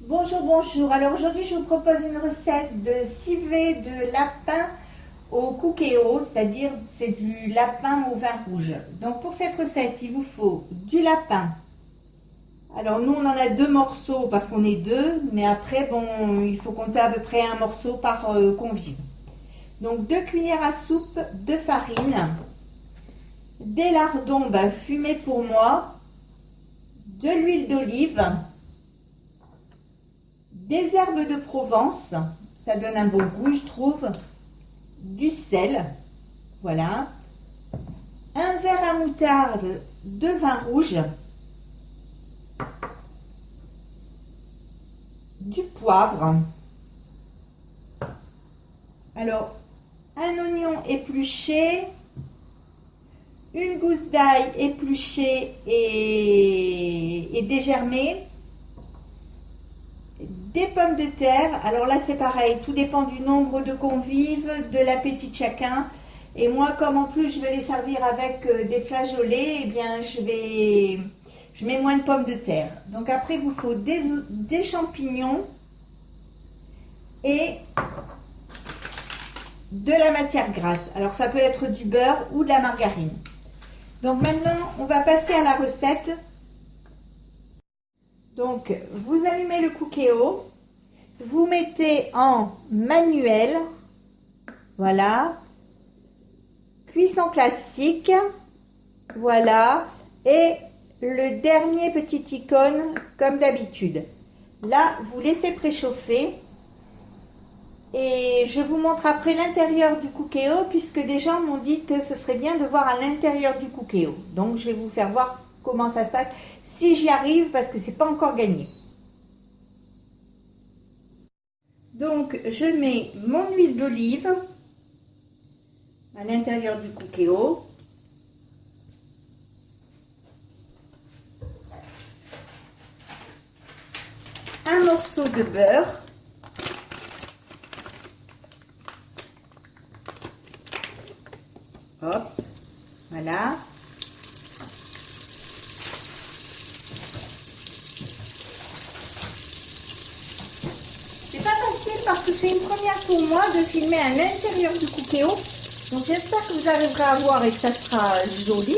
Bonjour, bonjour. Alors aujourd'hui, je vous propose une recette de civet de lapin au cookéo, c'est-à-dire c'est du lapin au vin rouge. Donc pour cette recette, il vous faut du lapin. Alors nous, on en a 2 morceaux parce qu'on est 2, mais après, bon, il faut compter à peu près un morceau par convive. Donc 2 cuillères à soupe de farine, des lardons fumés pour moi, de l'huile d'olive, des herbes de Provence, ça donne un bon goût je trouve, du sel, voilà, un verre à moutarde de vin rouge, du poivre, alors un oignon épluché, une gousse d'ail épluchée et dégermée, des pommes de terre. Alors là c'est pareil, tout dépend du nombre de convives, de l'appétit de chacun. Et moi, comme en plus je vais les servir avec des flageolets, eh bien je mets moins de pommes de terre. Donc après il vous faut des champignons et de la matière grasse. Alors ça peut être du beurre ou de la margarine. Donc maintenant on va passer à la recette. Donc vous allumez le cookéo, vous mettez en manuel, voilà, cuisson classique, voilà, et le dernier petit icône comme d'habitude. Là vous laissez préchauffer et je vous montre après l'intérieur du cookéo puisque des gens m'ont dit que ce serait bien de voir à l'intérieur du cookéo. Donc je vais vous faire voir comment ça se passe si j'y arrive parce que c'est pas encore gagné. Donc je mets mon huile d'olive à l'intérieur du cookéo. Un morceau de beurre. Hop, voilà. C'est pas facile parce que c'est une première pour moi de filmer à l'intérieur du cookéo. Donc j'espère que vous arriverez à voir et que ça sera joli.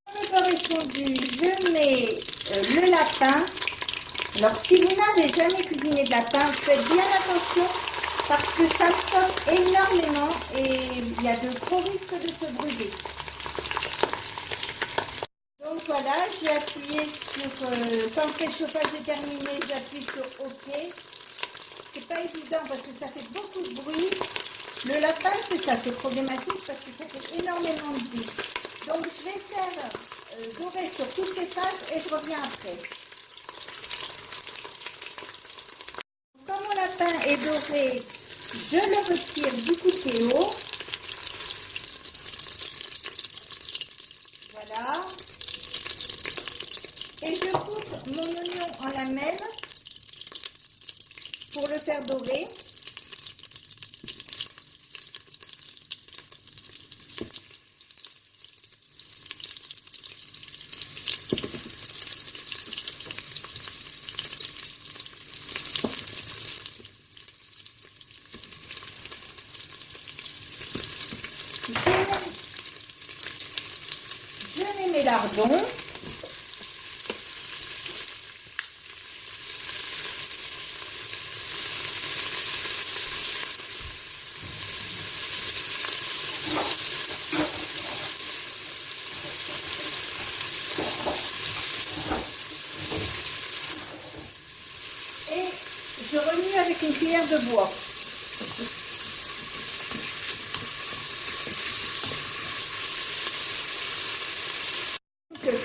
Quand le beurre est fondu, je mets le lapin. Alors si vous n'avez jamais cuisiné de lapin, faites bien attention parce que ça saute énormément et il y a de gros risques de se brûler. Donc voilà, j'ai appuyé sur, quand le préchauffage est terminé, j'appuie sur OK. C'est pas évident parce que ça fait beaucoup de bruit. Le lapin, c'est ça, c'est problématique parce que ça fait énormément de bruit. Donc je vais faire dorer sur toutes les faces et je reviens après. Quand mon lapin est doré, je le retire du cookéo. Voilà. Et je coupe mon oignon en lamelles pour le faire dorer. Je mets mes lardons. Et je remue avec une cuillère de bois.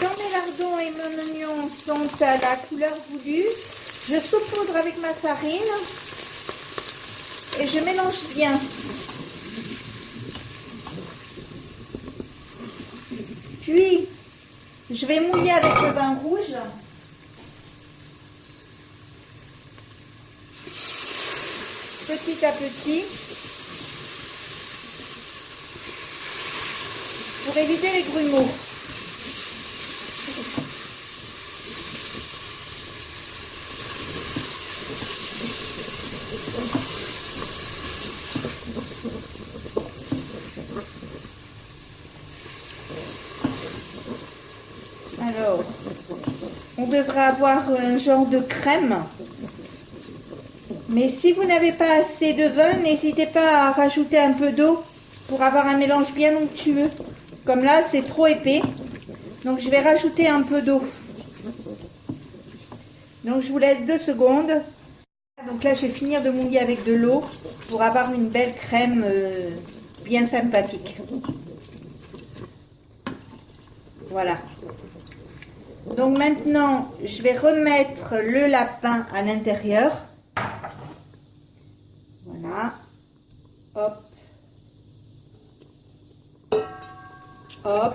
Quand mes lardons et mon oignon sont à la couleur voulue, je saupoudre avec ma farine et je mélange bien. Puis, je vais mouiller avec le vin rouge. Petit à petit. Pour éviter les grumeaux. on devrait avoir un genre de crème. Mais si vous n'avez pas assez de vin, n'hésitez pas à rajouter un peu d'eau pour avoir un mélange bien onctueux. Comme là, c'est trop épais. Donc, je vais rajouter un peu d'eau. Donc, je vous laisse 2 secondes. Donc là, je vais finir de mouiller avec de l'eau pour avoir une belle crème bien sympathique. Voilà. Donc maintenant, je vais remettre le lapin à l'intérieur. Voilà. Hop. Hop.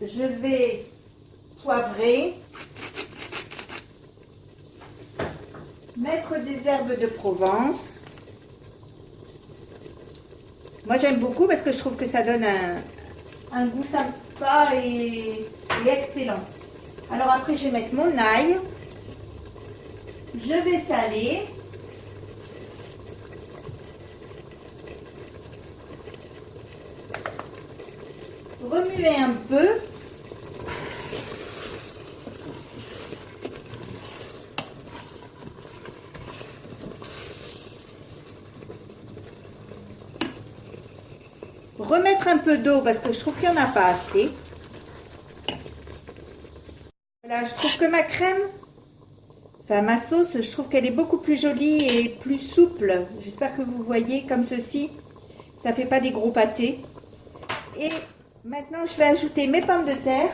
Je vais poivrer. Mettre des herbes de Provence. Moi, j'aime beaucoup parce que je trouve que ça donne un goût sympa et excellent. Alors après, je vais mettre mon ail. Je vais saler. Remuer un peu. Remettre un peu d'eau parce que je trouve qu'il n'y en a pas assez. Voilà, je trouve que ma crème, enfin ma sauce, je trouve qu'elle est beaucoup plus jolie et plus souple. J'espère que vous voyez comme ceci. Ça ne fait pas des gros pâtés. Et maintenant, je vais ajouter mes pommes de terre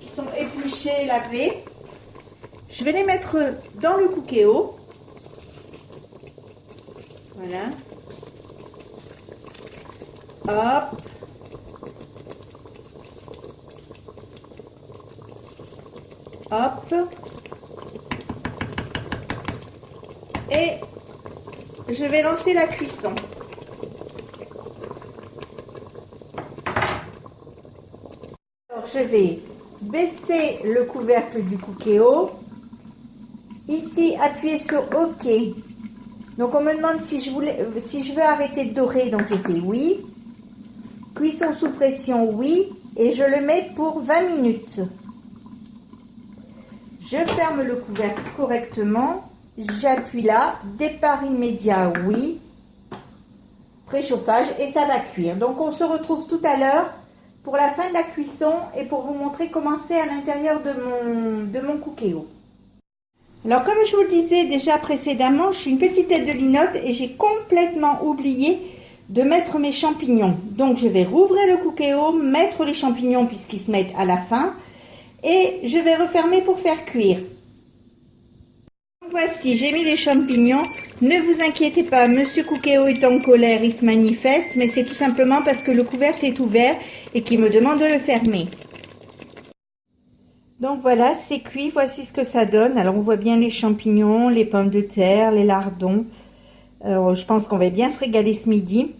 qui sont épluchées, lavées. Je vais les mettre dans le cookéo. Voilà. Hop. Hop. Et je vais lancer la cuisson. Alors, je vais baisser le couvercle du cookéo. Ici, appuyer sur OK. Donc, on me demande si je veux arrêter de dorer. Donc, je fais oui. Cuisson sous pression, oui. Et je le mets pour 20 minutes. Je ferme le couvercle correctement. J'appuie là. Départ immédiat, oui. Préchauffage et ça va cuire. Donc, on se retrouve tout à l'heure pour la fin de la cuisson et pour vous montrer comment c'est à l'intérieur de mon cookéo. Alors, comme je vous le disais déjà précédemment, je suis une petite tête de linotte et j'ai complètement oublié de mettre mes champignons. Donc, je vais rouvrir le cookéo, mettre les champignons puisqu'ils se mettent à la fin et je vais refermer pour faire cuire. Voici, j'ai mis les champignons. Ne vous inquiétez pas, Monsieur Cookéo est en colère, il se manifeste, mais c'est tout simplement parce que le couvercle est ouvert et qu'il me demande de le fermer. Donc voilà, c'est cuit, voici ce que ça donne. Alors on voit bien les champignons, les pommes de terre, les lardons. Je pense qu'on va bien se régaler ce midi.